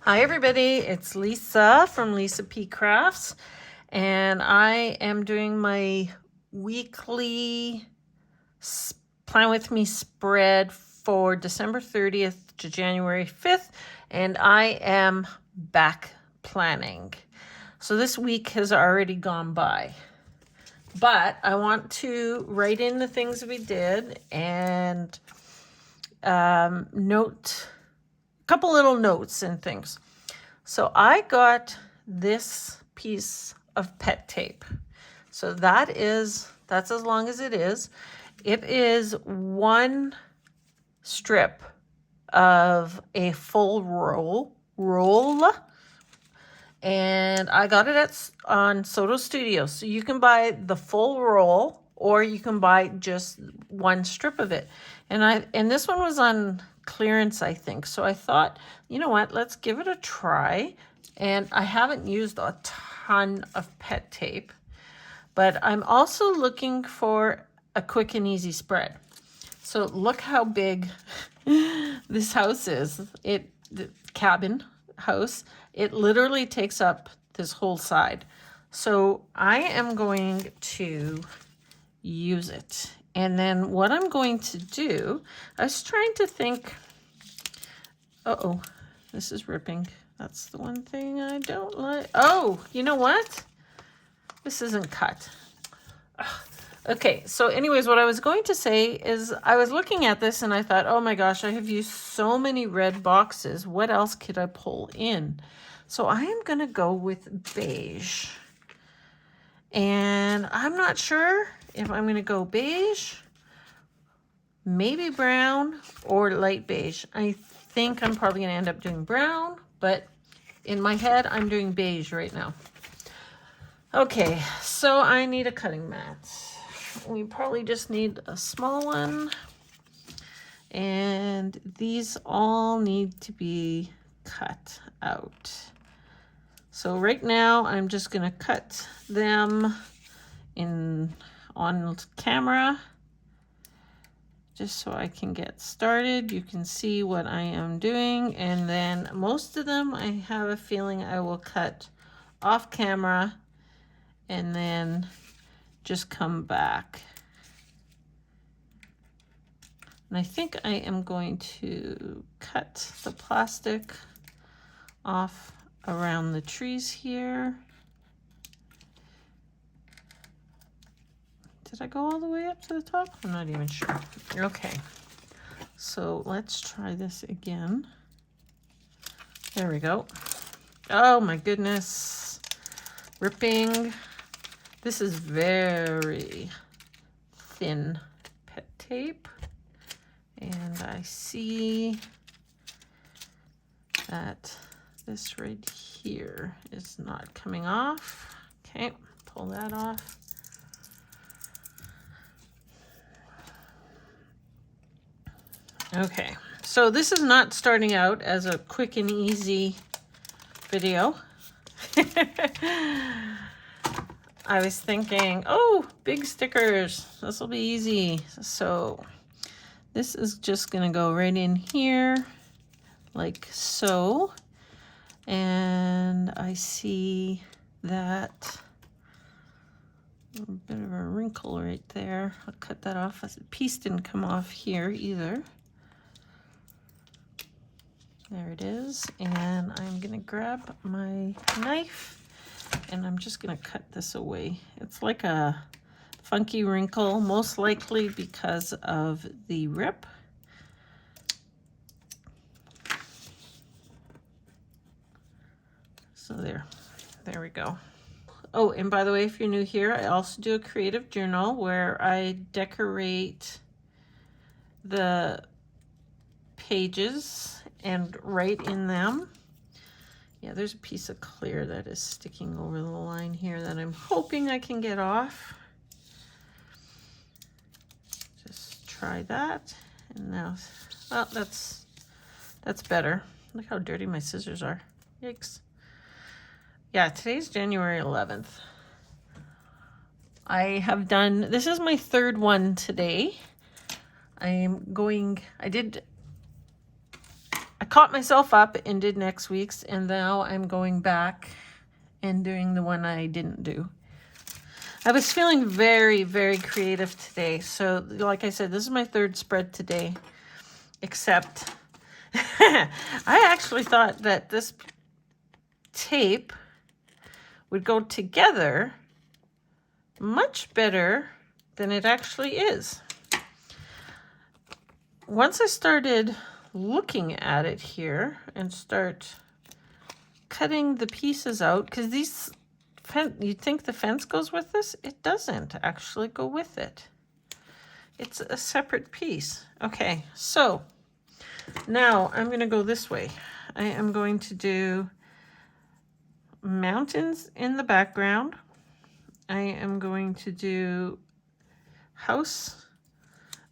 Hi everybody, it's Lisa from Lisa P Crafts, and I am doing my weekly Plan With Me spread for December 30th to January 5th, and I am back planning. So this week has already gone by, but I want to write in the things we did and note a couple little notes and things. So I got this piece of pet tape. So that's as long as it is. It is one strip of a full roll. And I got it on Soto Studios. So you can buy the full roll or you can buy just one strip of it. And this one was on clearance, I think. So I thought, you know what, let's give it a try. And I haven't used a ton of pet tape, but I'm also looking for a quick and easy spread. So look how big this house is. The cabin house, it literally takes up this whole side. So I am going to use it. And then what I'm going to do, I was trying to think, uh-oh, this is ripping. That's the one thing I don't like. Oh, you know what? This isn't cut. Ugh. Okay, so anyways, what I was going to say is I was looking at this and I thought, oh my gosh, I have used so many red boxes. What else could I pull in? So I am going to go with beige. And I'm not sure if I'm going to go beige, maybe brown, or light beige. I think I'm probably going to end up doing brown, but in my head, I'm doing beige right now. Okay, so I need a cutting mat. We probably just need a small one. And these all need to be cut out. So right now, I'm just going to cut them on camera, just so I can get started. You can see what I am doing, and then most of them I have a feeling I will cut off camera and then just come back. And I think I am going to cut the plastic off around the trees here. Did I go all the way up to the top? I'm not even sure. Okay, so let's try this again. There we go. Oh my goodness. Ripping. This is very thin pet tape. And I see that this right here is not coming off. Okay, pull that off. Okay, so this is not starting out as a quick and easy video. I was thinking, oh, big stickers. This will be easy. So this is just going to go right in here like so. And I see that a bit of a wrinkle right there. I'll cut that off. The piece didn't come off here either. There it is. And I'm going to grab my knife and I'm just going to cut this away. It's like a funky wrinkle, most likely because of the rip. So there we go. Oh, and by the way, if you're new here, I also do a creative journal where I decorate the pages and write in them. Yeah, there's a piece of clear that is sticking over the line here that I'm hoping I can get off. Just try that. And now, well, that's better. Look how dirty my scissors are. Yikes. Yeah, today's January 11th. I have done, this is my third one today. I did a caught myself up and did next week's, and now I'm going back and doing the one I didn't do. I was feeling very, very creative today. So like I said, this is my third spread today, except I actually thought that this tape would go together much better than it actually is. Once I started looking at it here and start cutting the pieces out, because these, you'd think the fence goes with this. It doesn't actually go with it. It's a separate piece. Okay, so now I'm going to go this way. I am going to do mountains in the background. I am going to do house.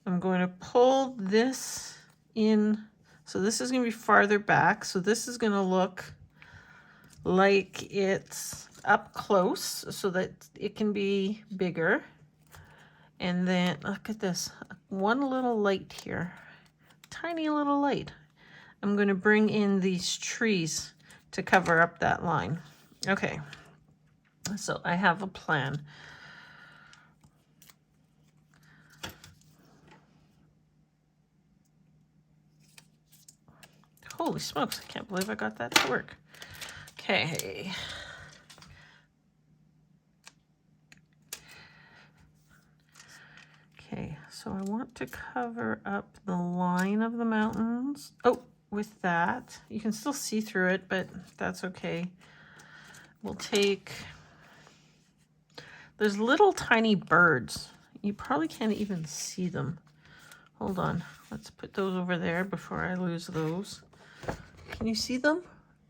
I'm going to pull this in. So this is going to be farther back. So this is going to look like it's up close so that it can be bigger. And then look at this, one little light here, tiny little light. I'm going to bring in these trees to cover up that line. Okay, so I have a plan. Holy smokes, I can't believe I got that to work. Okay. Okay, so I want to cover up the line of the mountains. Oh, with that, you can still see through it, but that's okay. We'll take, there's little tiny birds. You probably can't even see them. Hold on, let's put those over there before I lose those. Can you see them?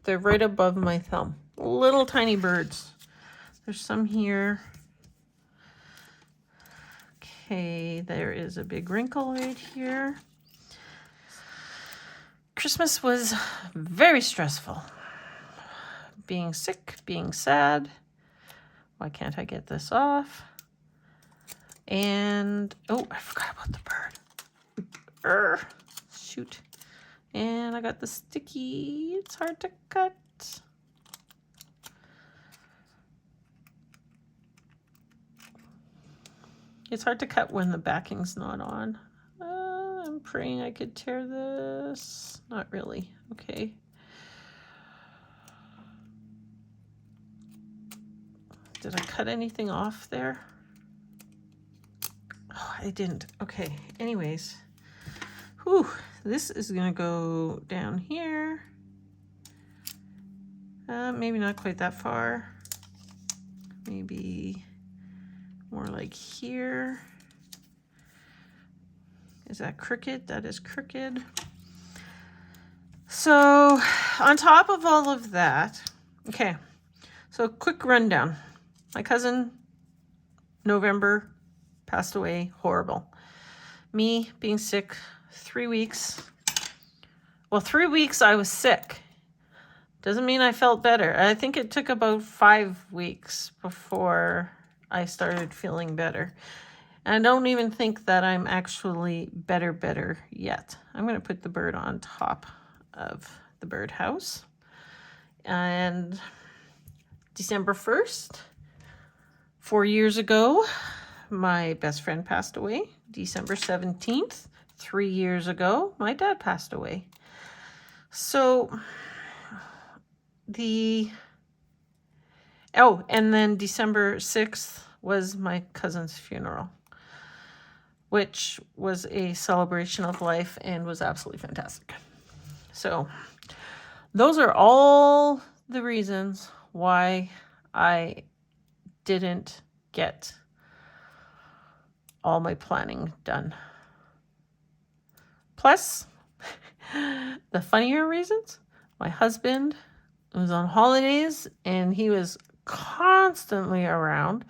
They're right above my thumb. Little tiny birds. There's some here. Okay, there is a big wrinkle right here. Christmas was very stressful. Being sick, being sad. Why can't I get this off? And, oh, I forgot about the bird. Shoot. And I got the sticky. It's hard to cut. It's hard to cut when the backing's not on. I'm praying I could tear this. Not really. Okay. Did I cut anything off there? Oh, I didn't. Okay. Anyways. Whew. This is going to go down here. Maybe not quite that far. Maybe more like here. Is that crooked? That is crooked. So on top of all of that, okay, so quick rundown. My cousin, November, passed away, horrible. Me being sick 3 weeks. Well, 3 weeks I was sick. Doesn't mean I felt better. I think it took about 5 weeks before I started feeling better. And I don't even think that I'm actually better yet. I'm going to put the bird on top of the birdhouse. And December 1st, 4 years ago, my best friend passed away. December 17th, 3 years ago, my dad passed away. So and then December 6th was my cousin's funeral, which was a celebration of life and was absolutely fantastic. So those are all the reasons why I didn't get all my planning done. Plus, the funnier reasons, my husband was on holidays and he was constantly around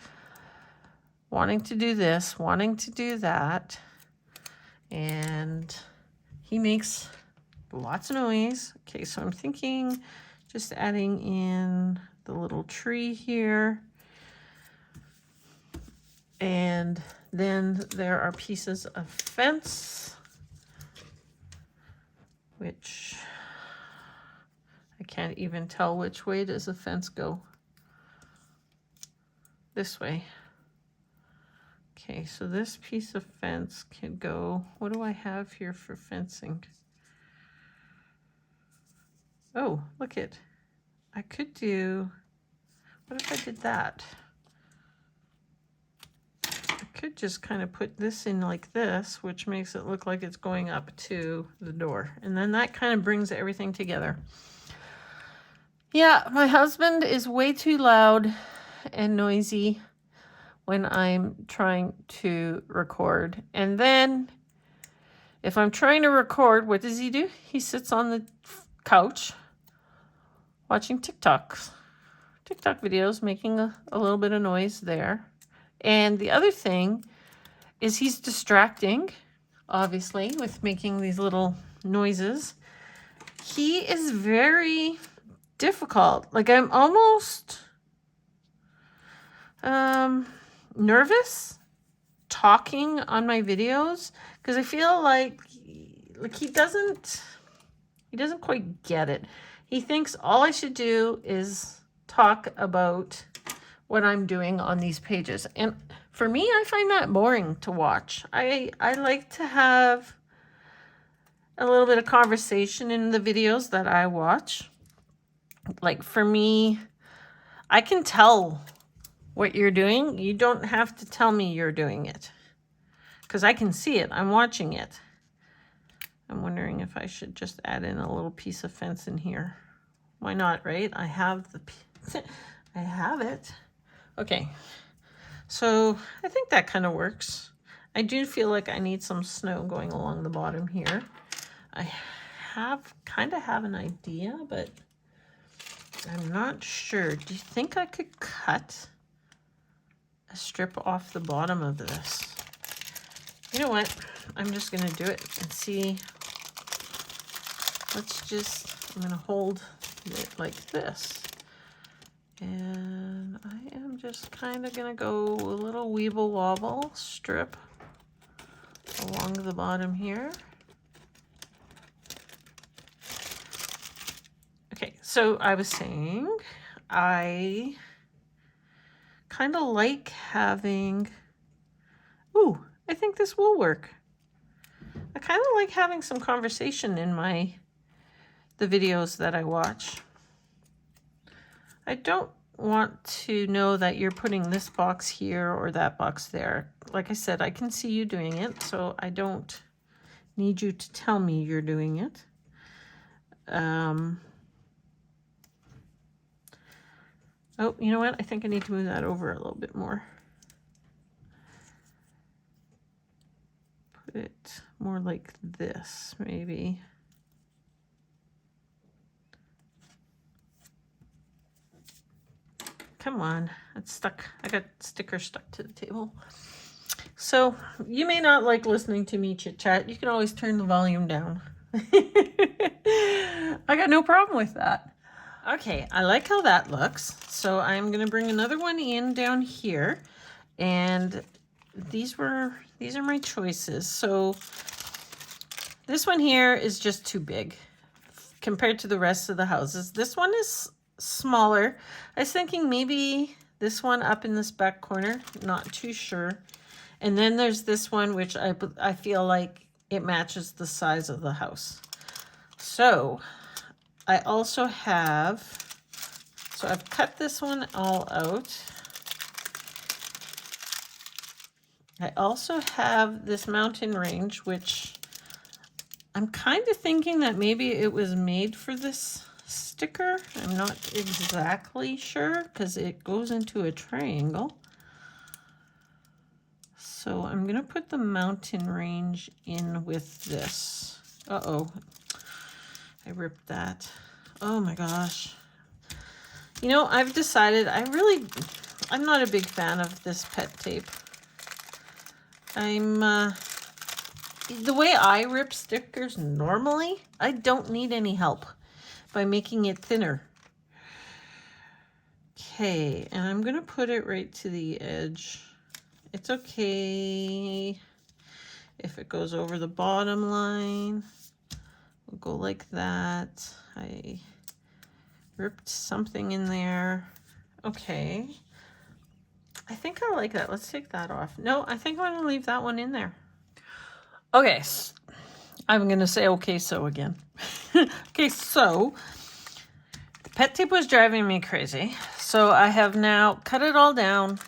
wanting to do this, wanting to do that. And he makes lots of noise. Okay, so I'm thinking just adding in the little tree here. And then there are pieces of fence, which can't even tell which way does the fence go. This way. Okay, so this piece of fence can go, what do I have here for fencing? Oh, look it. I could do, what if I did that? I could just kind of put this in like this, which makes it look like it's going up to the door. And then that kind of brings everything together. Yeah, my husband is way too loud and noisy when I'm trying to record. And then if I'm trying to record, what does he do? He sits on the couch watching TikTok videos, making a little bit of noise there. And the other thing is he's distracting, obviously, with making these little noises. He is very difficult. Like, I'm almost nervous talking on my videos because I feel like he doesn't quite get it. He thinks all I should do is talk about what I'm doing on these pages. And for me, I find that boring to watch. I like to have a little bit of conversation in the videos that I watch. Like, for me, I can tell what you're doing. You don't have to tell me you're doing it because I can see it. I'm watching it. I'm wondering if I should just add in a little piece of fence in here. Why not, right? I have I have it. Okay. So I think that kind of works. I do feel like I need some snow going along the bottom here. I kind of have an idea, but I'm not sure. Do you think I could cut a strip off the bottom of this? You know what? I'm just going to do it and see. I'm going to hold it like this. And I am just kind of going to go a little weeble wobble strip along the bottom here. Okay, so I was saying I kind of like having, I think this will work. I kind of like having some conversation in the videos that I watch. I don't want to know that you're putting this box here or that box there. Like I said, I can see you doing it, so I don't need you to tell me you're doing it. Oh, you know what? I think I need to move that over a little bit more. Put it more like this, maybe. Come on, it's stuck. I got stickers stuck to the table. So you may not like listening to me chit chat. You can always turn the volume down. I got no problem with that. Okay, I like how that looks. So I'm going to bring another one in down here. And these are my choices. So this one here is just too big compared to the rest of the houses. This one is smaller. I was thinking maybe this one up in this back corner, not too sure. And then there's this one, which I feel like it matches the size of the house. So I also have, so I've cut this one all out. I also have this mountain range, which I'm kind of thinking that maybe it was made for this sticker. I'm not exactly sure because it goes into a triangle. So I'm going to put the mountain range in with this. Uh-oh. I ripped that. Oh my gosh. You know, I've decided I'm not a big fan of this pet tape. The way I rip stickers normally, I don't need any help by making it thinner. Okay, and I'm going to put it right to the edge. It's okay if it goes over the bottom line. We'll go like that. I Ripped something in there. Okay. I think I like that. Let's take that off. No, I think I'm going to leave that one in there. Okay. I'm going to say okay so again. Okay, so the pet tape was driving me crazy. So I have now cut it all down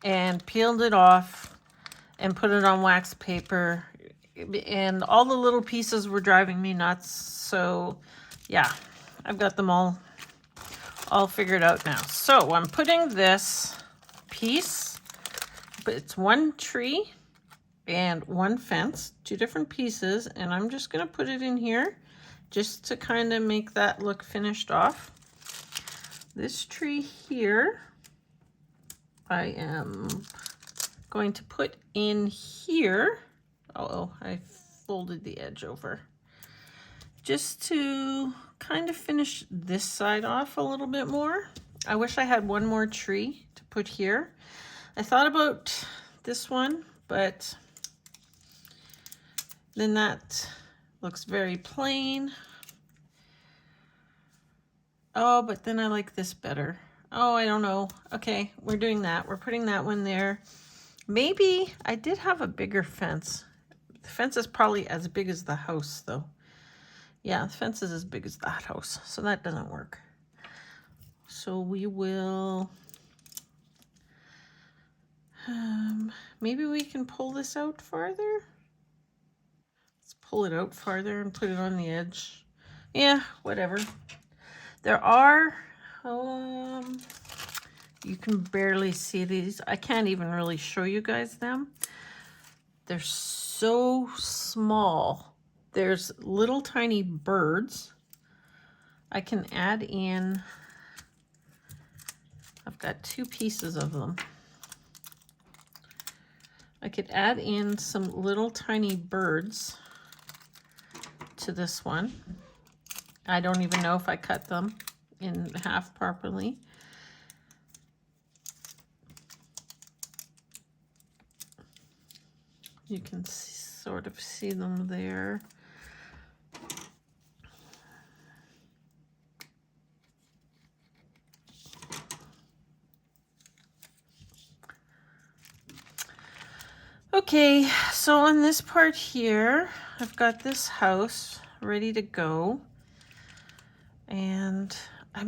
and peeled it off and put it on wax paper. And all the little pieces were driving me nuts. So yeah, I've got them all figured out now. So I'm putting this piece, but it's one tree and one fence, two different pieces, and I'm just going to put it in here just to kind of make that look finished off. This tree here, I am going to put in here. Oh, I folded the edge over. Just to kind of finish this side off a little bit more. I wish I had one more tree to put here. I thought about this one, but then that looks very plain. Oh, but then I like this better. Oh, I don't know. Okay, we're doing that. We're putting that one there. Maybe I did have a bigger fence. The fence is probably as big as the house, though. Yeah, the fence is as big as that house, so that doesn't work. So we will... maybe we can pull this out farther. Let's pull it out farther and put it on the edge. Yeah, whatever. There are, you can barely see these. I can't even really show you guys them. They're so small. There's little tiny birds. I can add in, I've got two pieces of them. I could add in some little tiny birds to this one. I don't even know if I cut them in half properly. You can sort of see them there. Okay, so on this part here, I've got this house ready to go. And I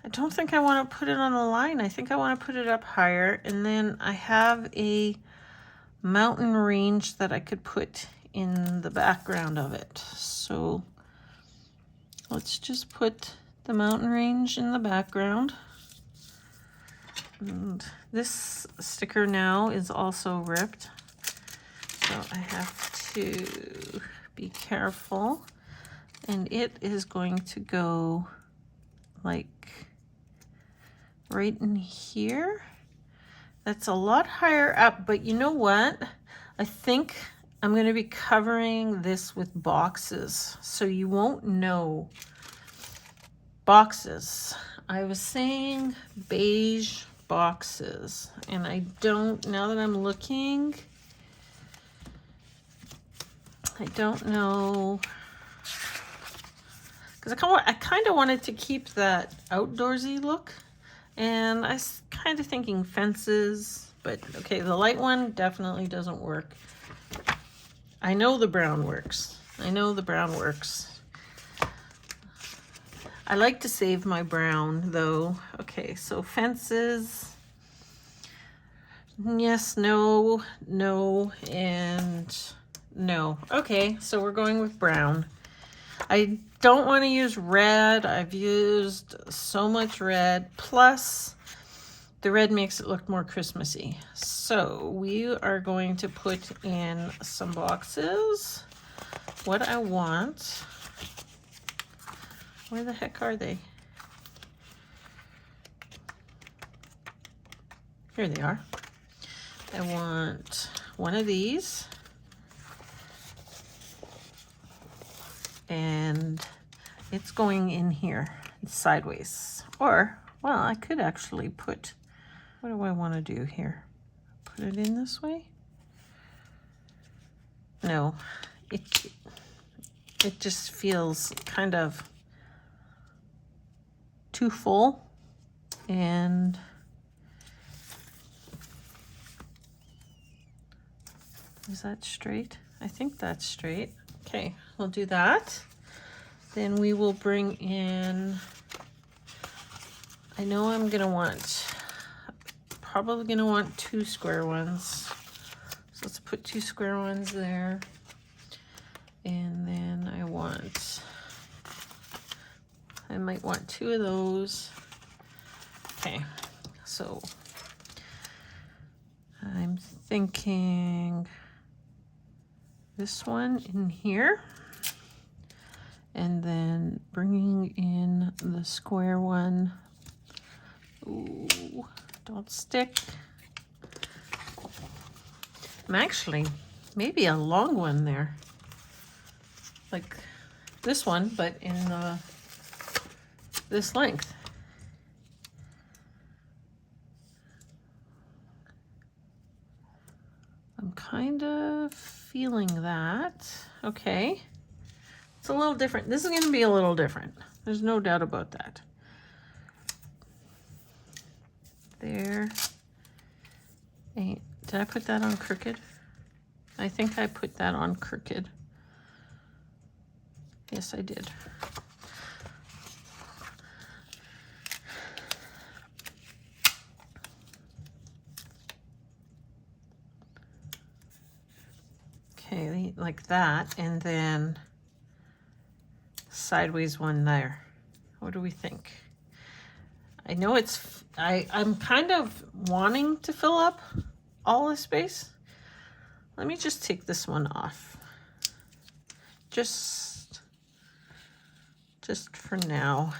don't think I want to put it on a line. I think I want to put it up higher. And then I have a mountain range that I could put in the background of it. So let's just put the mountain range in the background. And this sticker now is also ripped, so I have to be careful. And it is going to go like right in here. That's a lot higher up, but you know what? I think I'm going to be covering this with boxes, so you won't know. Boxes. I was saying beige boxes, and I don't, now that I'm looking, I don't know, because I kind of wanted to keep that outdoorsy look, and I was kind of thinking fences, but okay, the light one definitely doesn't work. I know the brown works. I know the brown works. I like to save my brown though. Okay, so fences. Yes, no, no, and no. Okay, so we're going with brown. I don't want to use red. I've used so much red. Plus, the red makes it look more Christmassy. So we are going to put in some boxes. What I want... Where the heck are they? Here they are. I want one of these. And it's going in here. It's sideways. Or, well, I could actually put... What do I want to do here? Put it in this way? No. It just feels kind of... too full. And is that straight? I think that's straight. Okay, we'll do that. Then we will bring in, I know I'm gonna want, probably gonna want 2 square ones. So let's put 2 square ones there. And then I might want 2 of those. Okay, so I'm thinking this one in here, and then bringing in the square one. Ooh, don't stick. I'm actually maybe a long one there, like this one, but in this length. I'm kind of feeling that. Okay. It's a little different. This is going to be a little different. There's no doubt about that. There. Did I put that on crooked? I think I put that on crooked. Yes, I did. Okay, like that, and then sideways one there. What do we think? I know it's, I'm kind of wanting to fill up all the space. Let me just take this one off. Just for now.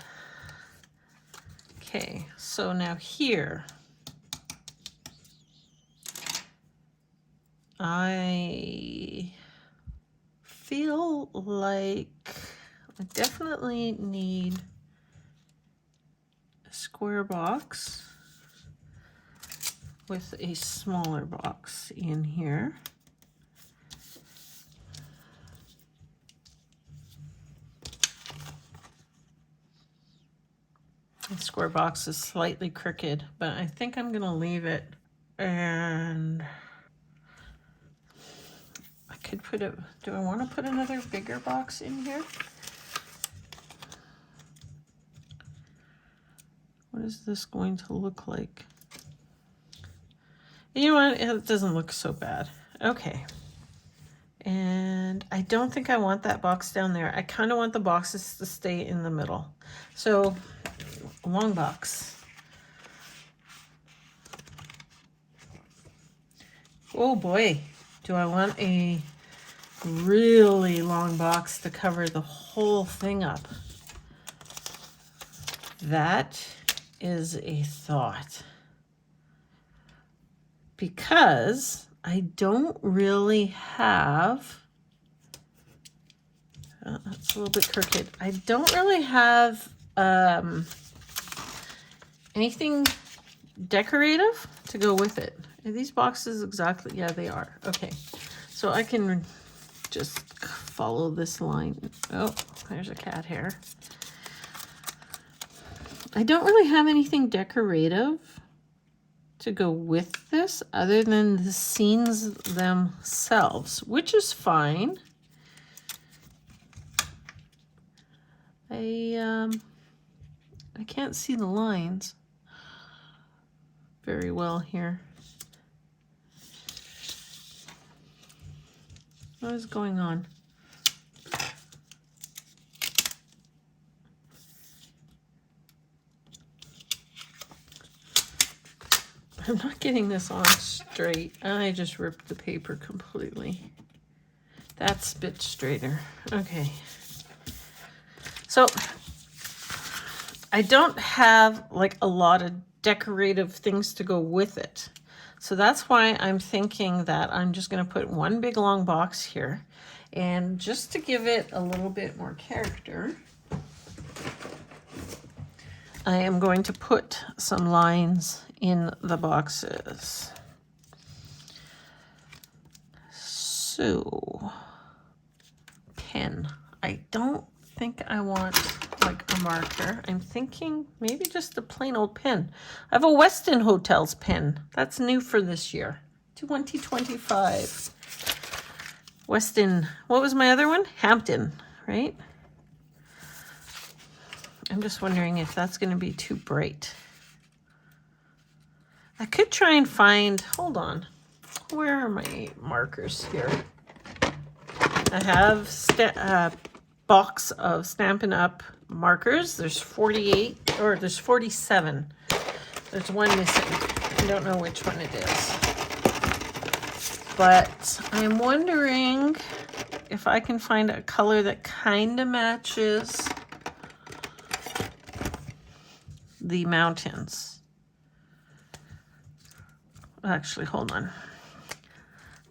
Okay, so now here, I feel like I definitely need a square box with a smaller box in here. The square box is slightly crooked, but I think I'm gonna leave it. And I could put it, do I want to put another bigger box in here? What is this going to look like? You know what, it doesn't look so bad. Okay. And I don't think I want that box down there. I kind of want the boxes to stay in the middle. So, long box. Oh boy, do I want a really long box to cover the whole thing up. That is a thought. Because I don't really have, that's a little bit crooked. I don't really have anything decorative to go with it. Are these boxes exactly? Yeah, they are. Okay, so I can just follow this line. Oh, there's a cat hair. I don't really have anything decorative to go with this other than the scenes themselves, which is fine. I can't see the lines very well here. What is going on? I'm not getting this on straight. I just ripped the paper completely. That's a bit straighter. Okay. So I don't have like a lot of decorative things to go with it. So that's why I'm thinking that I'm just going to put one big long box here. And just to give it a little bit more character, I am going to put some lines in the boxes. So, pen. I don't think I want like a marker. I'm thinking maybe just a plain old pen. I have a Westin Hotels pen. That's new for this year. 2025. Westin, what was my other one? Hampton, right? I'm just wondering if that's going to be too bright. I could try and find, hold on, where are my markers here? I have a box of Stampin' Up! Markers. There's 48, or there's 47. There's one missing. I don't know which one it is. But I'm wondering if I can find a color that kind of matches the mountains. Actually, hold on.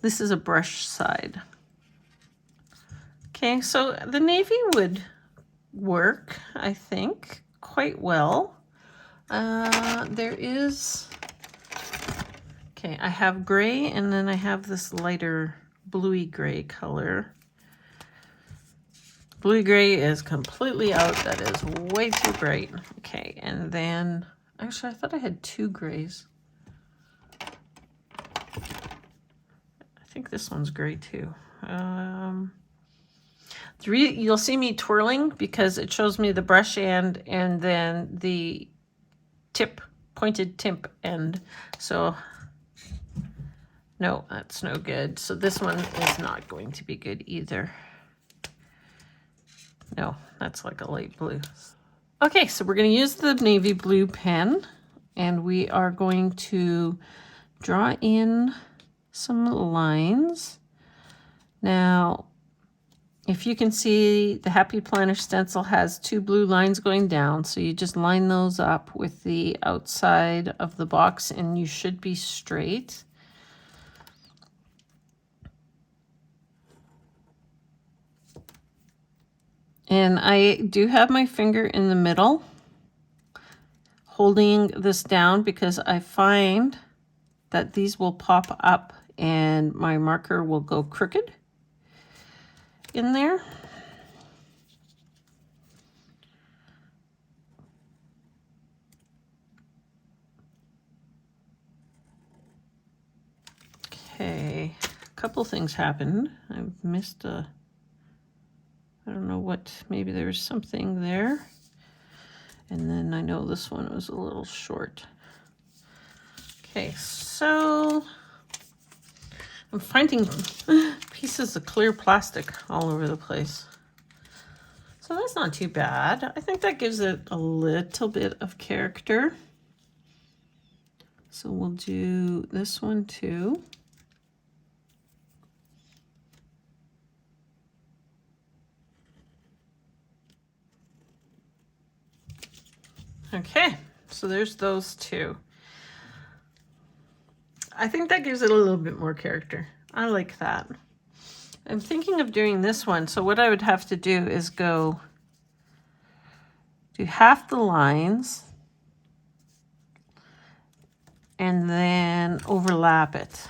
This is a brush side. Okay, so the navy would work, I think, quite well. There is, okay, I have gray and then I have this lighter bluey gray color. Bluey gray is completely out. That is way too bright. Okay, and then, actually I thought I had two grays. I think this one's gray too. You'll see me twirling because it shows me the brush end and then the tip, pointed tip end. So no, that's no good. So this one is not going to be good either. No, that's like a light blue. Okay, so we're going to use the navy blue pen and we are going to draw in some lines. Now, if you can see, the Happy Planner stencil has two blue lines going down, so you just line those up with the outside of the box and you should be straight. And I do have my finger in the middle holding this down because I find that these will pop up and my marker will go crooked in there. Okay, a couple things happened. I've missed I don't know what, maybe there was something there. And then I know this one was a little short. Okay, so I'm finding pieces of clear plastic all over the place. So that's not too bad. I think that gives it a little bit of character. So we'll do this one too. Okay, so there's those two. I think that gives it a little bit more character. I like that. I'm thinking of doing this one. So what I would have to do is go do half the lines and then overlap it.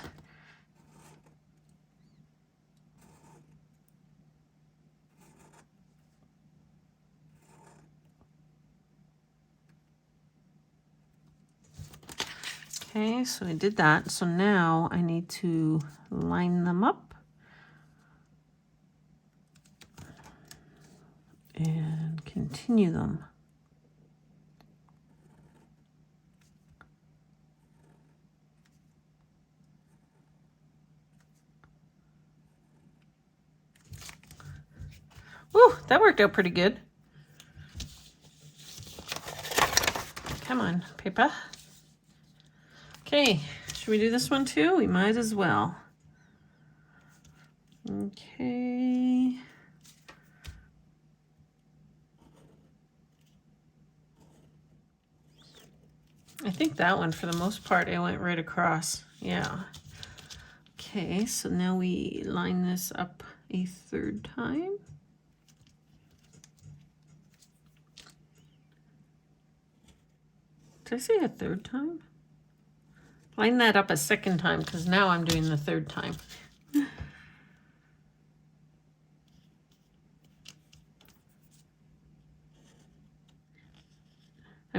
Okay, so I did that. So now I need to line them up and continue them. Woo, that worked out pretty good. Come on, paper. Okay, should we do this one too? We might as well. Okay. I think that one, for the most part, I went right across. Yeah. Okay, so now we line this up a third time. Did I say a third time? Line that up a second time because now I'm doing the third time.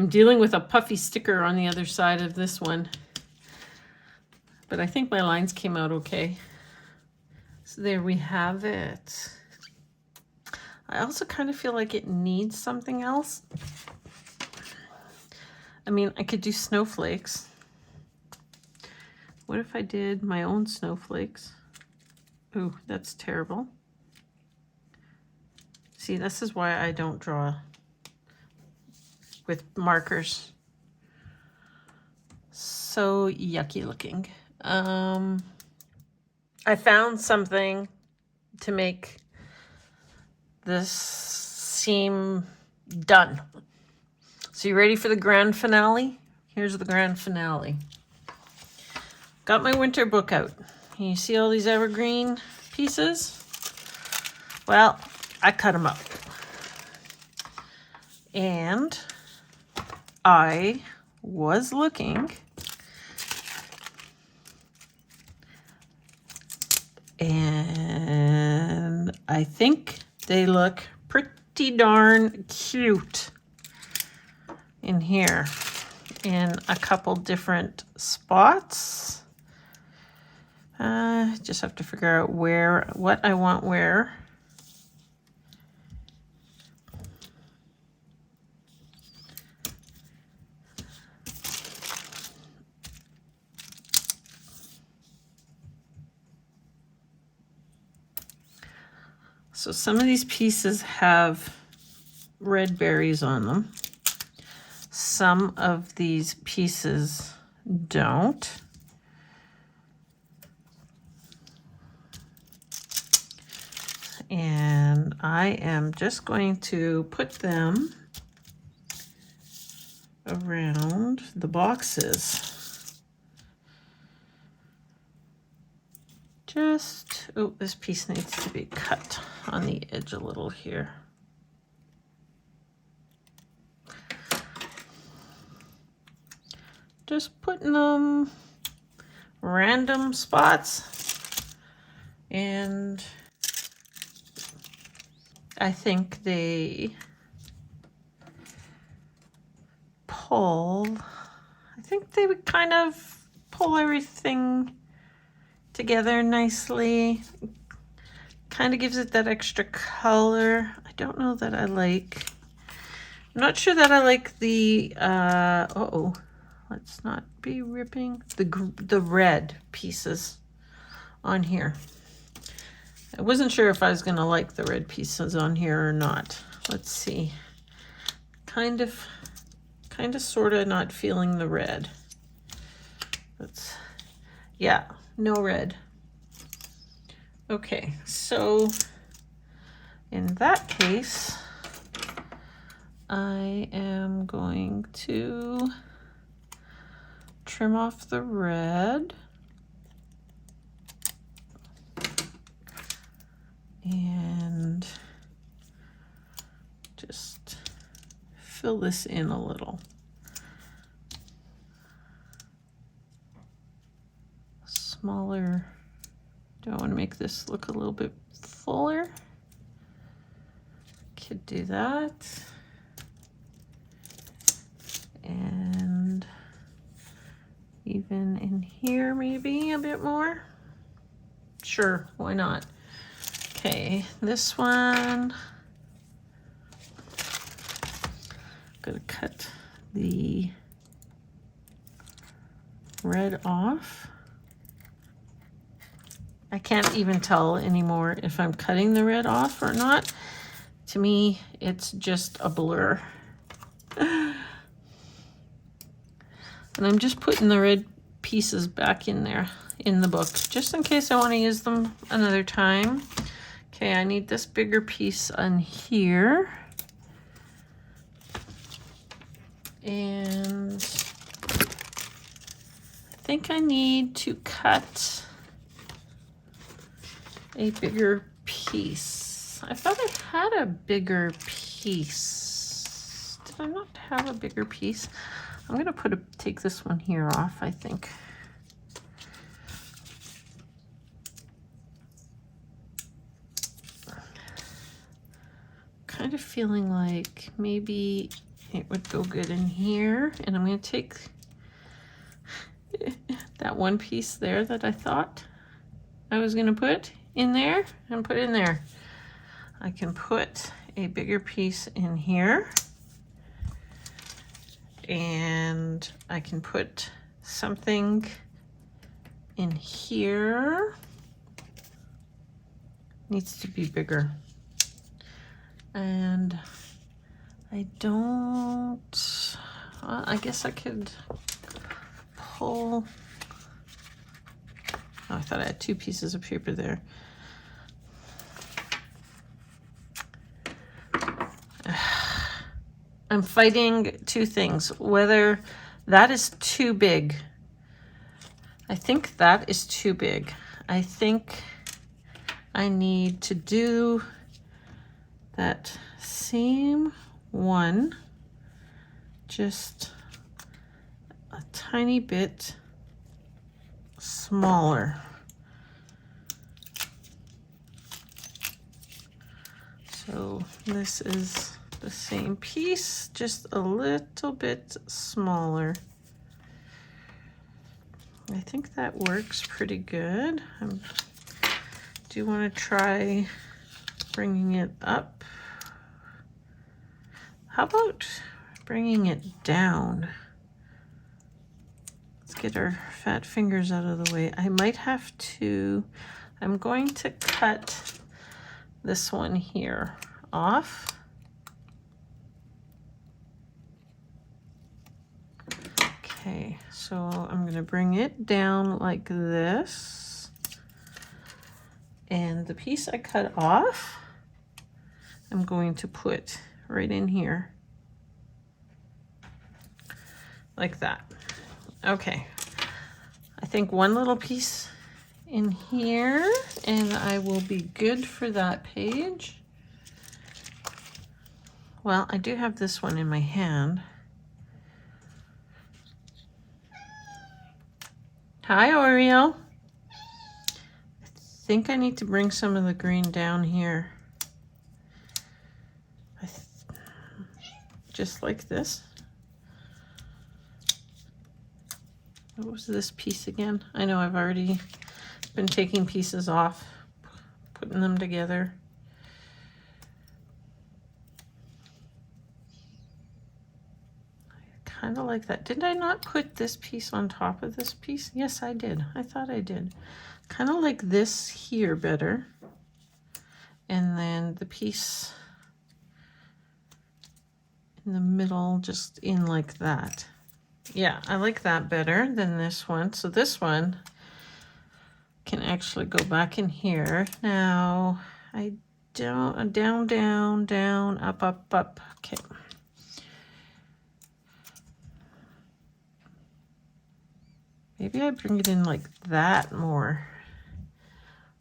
I'm dealing with a puffy sticker on the other side of this one. But I think my lines came out okay. So there we have it. I also kind of feel like it needs something else. I mean, I could do snowflakes. What if I did my own snowflakes? Ooh, that's terrible. See, this is why I don't draw with markers. So yucky looking. I found something to make this seem done. So you ready for the grand finale? Here's the grand finale. Got my winter book out. You see all these evergreen pieces? Well, I cut them up. And I was looking, and I think they look pretty darn cute in here in a couple different spots. Just have to figure out what I want where. So some of these pieces have red berries on them. Some of these pieces don't. And I am just going to put them around the boxes. Oh, this piece needs to be cut on the edge a little here. Just putting them random spots, and I think they would kind of pull everything together nicely. Kind of gives it that extra color. I don't know that I'm not sure that I like the, let's not be ripping the red pieces on here. I wasn't sure if I was gonna like the red pieces on here or not. Let's see. Kind of sort of not feeling the red. Yeah, no red. Okay, so in that case, I am going to trim off the red. And just fill this in a little. Smaller. Do I want to make this look a little bit fuller? Could do that. And even in here, maybe a bit more. Sure, why not? Okay, this one. Gonna cut the red off. I can't even tell anymore if I'm cutting the red off or not. To me, it's just a blur. And I'm just putting the red pieces back in there in the book, just in case I want to use them another time. Okay, I need this bigger piece on here. And I think I need to cut a bigger piece. I thought I had a bigger piece. Did I not have a bigger piece? I'm gonna take this one here off, I think. Kind of feeling like maybe it would go good in here. And I'm going to take that one piece there that I thought I was going to put in there and put in there. I can put a bigger piece in here, and I can put something in here. Needs to be bigger. And I don't, well, I guess I could pull, oh, I thought I had two pieces of paper there. I'm fighting two things, whether that is too big. I think that is too big. I think I need to do that same one, just a tiny bit smaller. So this is the same piece, just a little bit smaller. I think that works pretty good. Do you want to try bringing it up? How about bringing it down? Let's get our fat fingers out of the way. I might have to, I'm going to cut this one here off. Okay, so I'm going to bring it down like this. And the piece I cut off, I'm going to put right in here. Like that. Okay. I think one little piece in here, and I will be good for that page. Well, I do have this one in my hand. Hi, Oreo. I think I need to bring some of the green down here. Just like this. What was this piece again? I know I've already been taking pieces off, putting them together. Kind of like that. Did I not put this piece on top of this piece? Yes, I did. I thought I did. Kind of like this here better. And then the piece in the middle, just in like that. Yeah, I like that better than this one. So this one can actually go back in here. Now, I don't, down, down, down, up, up, up. Okay. Maybe I bring it in like that more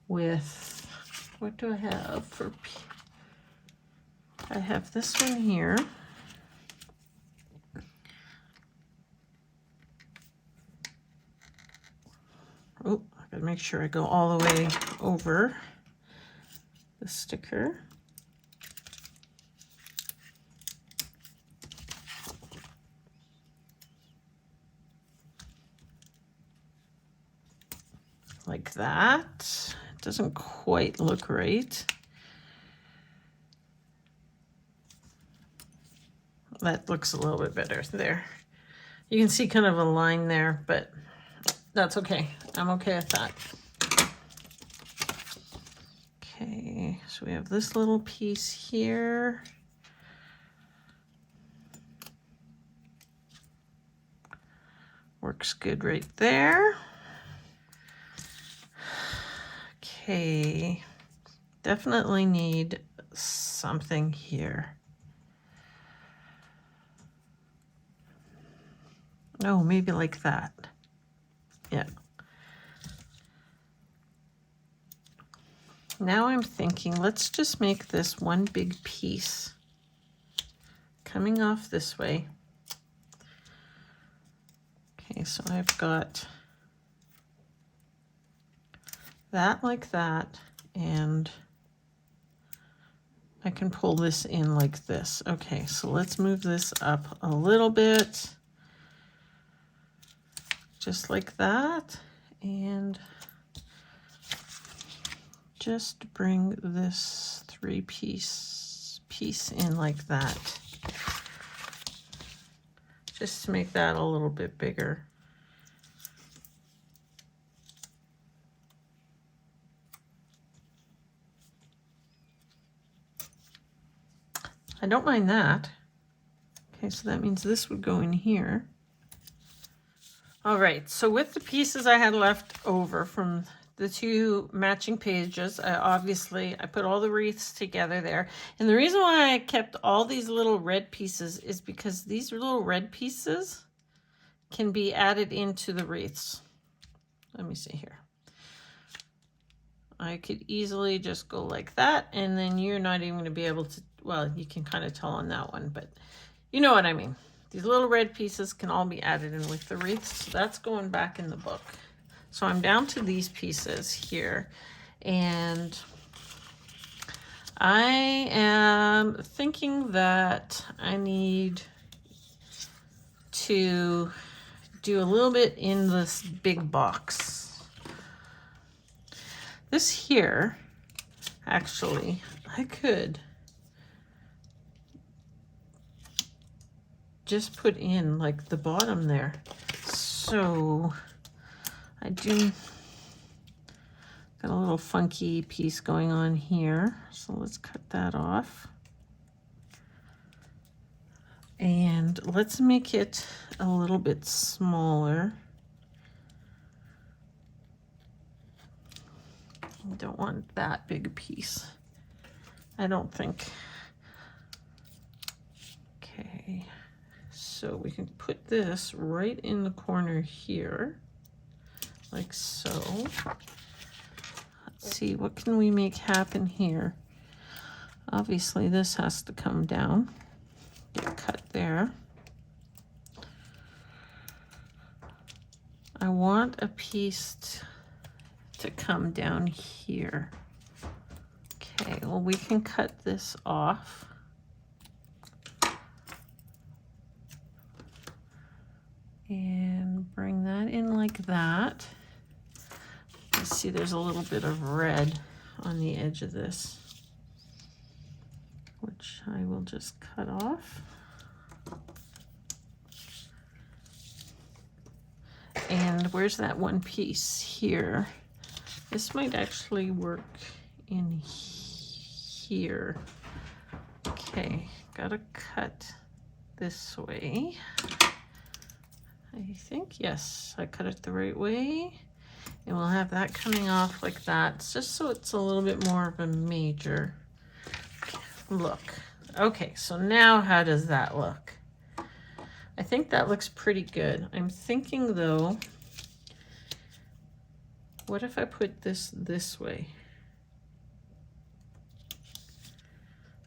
with, what do I have for, I have this one here. Oh, I gotta make sure I go all the way over the sticker. Like that. It doesn't quite look right. That looks a little bit better there. You can see kind of a line there, but that's okay. I'm okay with that. Okay, so we have this little piece here. Works good right there. Okay, definitely need something here. Oh, maybe like that. Yeah. Now I'm thinking, let's just make this one big piece coming off this way. Okay, so I've got that like that, and I can pull this in like this. Okay, so let's move this up a little bit. Just like that. And just bring this 3-piece piece in like that. Just to make that a little bit bigger. I don't mind that. Okay, so that means this would go in here. All right, so with the pieces I had left over from the 2 matching pages, I put all the wreaths together there. And the reason why I kept all these little red pieces is because these little red pieces can be added into the wreaths. Let me see here. I could easily just go like that, and then you're not even going to be able to, well, you can kind of tell on that one, but you know what I mean. These little red pieces can all be added in with the wreaths, so that's going back in the book. So I'm down to these pieces here, and I am thinking that I need to do a little bit in this big box. This here, actually, I could just put in like the bottom there. So I do got a little funky piece going on here. So let's cut that off. And let's make it a little bit smaller. I don't want that big a piece, I don't think. Okay, so we can put this right in the corner here, like so. Let's see, what can we make happen here? Obviously, this has to come down, get cut there. I want a piece to come down here. Okay, well, we can cut this off. And bring that in like that. You see there's a little bit of red on the edge of this, which I will just cut off. And where's that one piece here? This might actually work in here. Okay, gotta cut this way. I think, yes, I cut it the right way. And we'll have that coming off like that, just so it's a little bit more of a major look. Okay, so now how does that look? I think that looks pretty good. I'm thinking though, what if I put this way?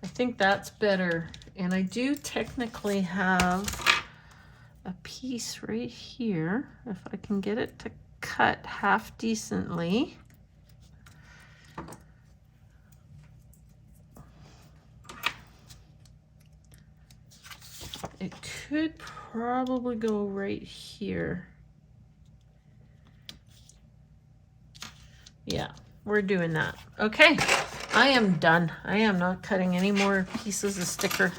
I think that's better. And I do technically have a piece right here, if I can get it to cut half decently. It could probably go right here. Yeah, we're doing that. Okay, I am done. I am not cutting any more pieces of sticker.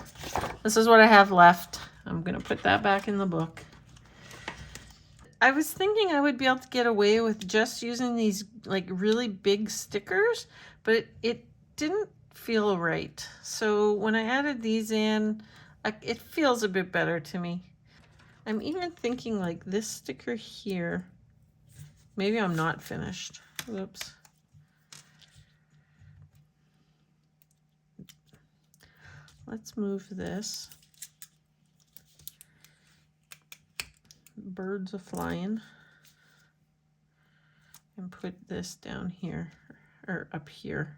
This is what I have left. I'm gonna put that back in the book. I was thinking I would be able to get away with just using these like really big stickers, but it didn't feel right. So when I added these in, it feels a bit better to me. I'm even thinking like this sticker here, maybe I'm not finished. Whoops. Let's move this. Birds are flying. And put this down here, or up here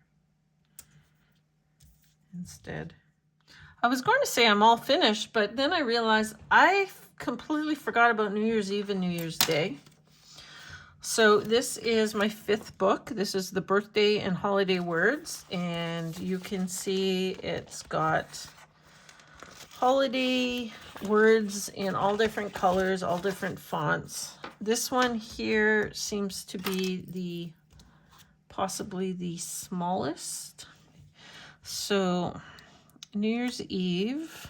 instead. I was going to say I'm all finished, but then I realized I completely forgot about New Year's Eve and New Year's Day. So this is my 5th book. This is the birthday and holiday words, and you can see it's got holiday words in all different colors, all different fonts. This one here seems to be possibly the smallest. So New Year's Eve,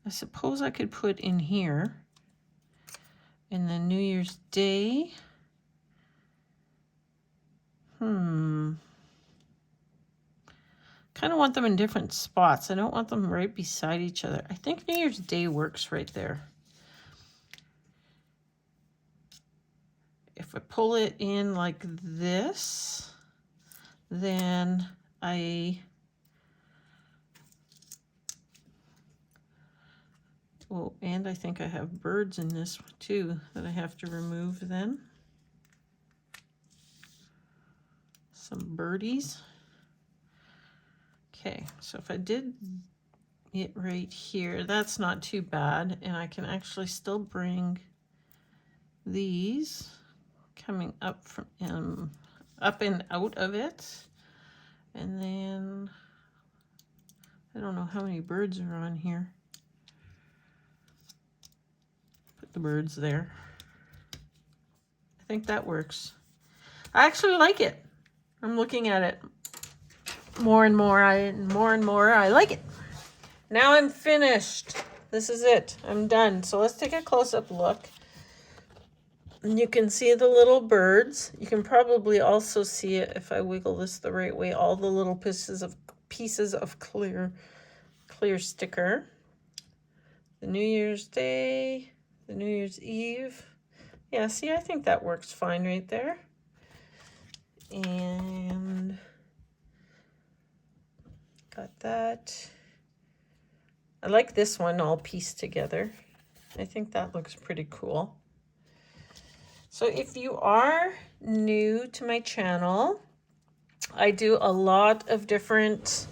I suppose I could put in here. And then New Year's Day. Kind of want them in different spots. I don't want them right beside each other. I think New Year's Day works right there. If I pull it in like this, then oh, and I think I have birds in this one too that I have to remove then. Some birdies. Okay, so if I did it right here, that's not too bad. And I can actually still bring these coming up from up and out of it. And then I don't know how many birds are on here. Put the birds there. I think that works. I actually like it. I'm looking at it more and more. I like it. Now I'm finished. This is it. I'm done. So let's take a close-up look. And you can see the little birds. You can probably also see it if I wiggle this the right way. All the little pieces of clear sticker. The New Year's Day, the New Year's Eve. Yeah, see, I think that works fine right there. And got that. I like this one all pieced together. I think that looks pretty cool. So if you are new to my channel, I do a lot of different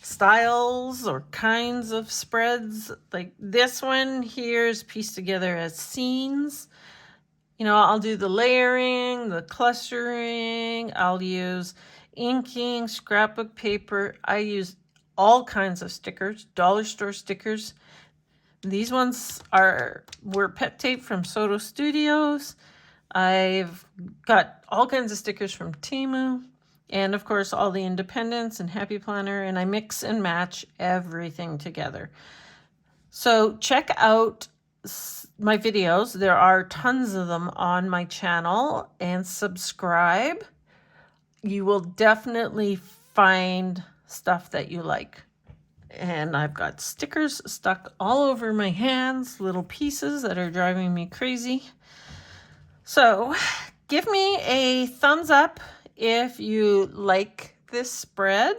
styles or kinds of spreads. Like this one here is pieced together as scenes. You know, I'll do the layering, the clustering, I'll use inking, scrapbook paper. I use all kinds of stickers, dollar store stickers. These ones were pet tape from Soto Studios. I've got all kinds of stickers from Temu. And of course, all the Independence and Happy Planner. And I mix and match everything together. So check out my videos. There are tons of them on my channel, and subscribe. You will definitely find stuff that you like. And I've got stickers stuck all over my hands, little pieces that are driving me crazy. So give me a thumbs up if you like this spread.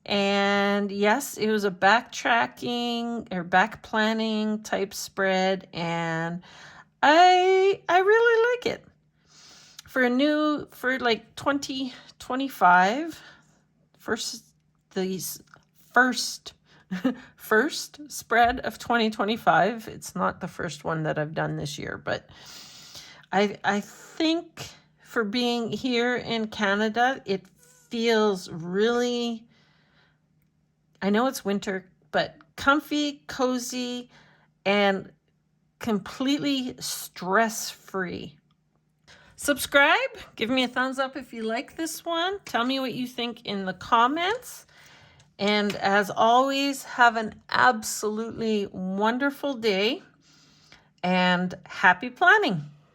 And yes, it was a backtracking or back planning type spread, and I really like it. For like 2025, first spread of 2025. It's not the first one that I've done this year, but I think for being here in Canada, it feels really, I know it's winter, but comfy, cozy, and completely stress-free. Subscribe, give me a thumbs up if you like this one. Tell me what you think in the comments. And as always, have an absolutely wonderful day and happy planning.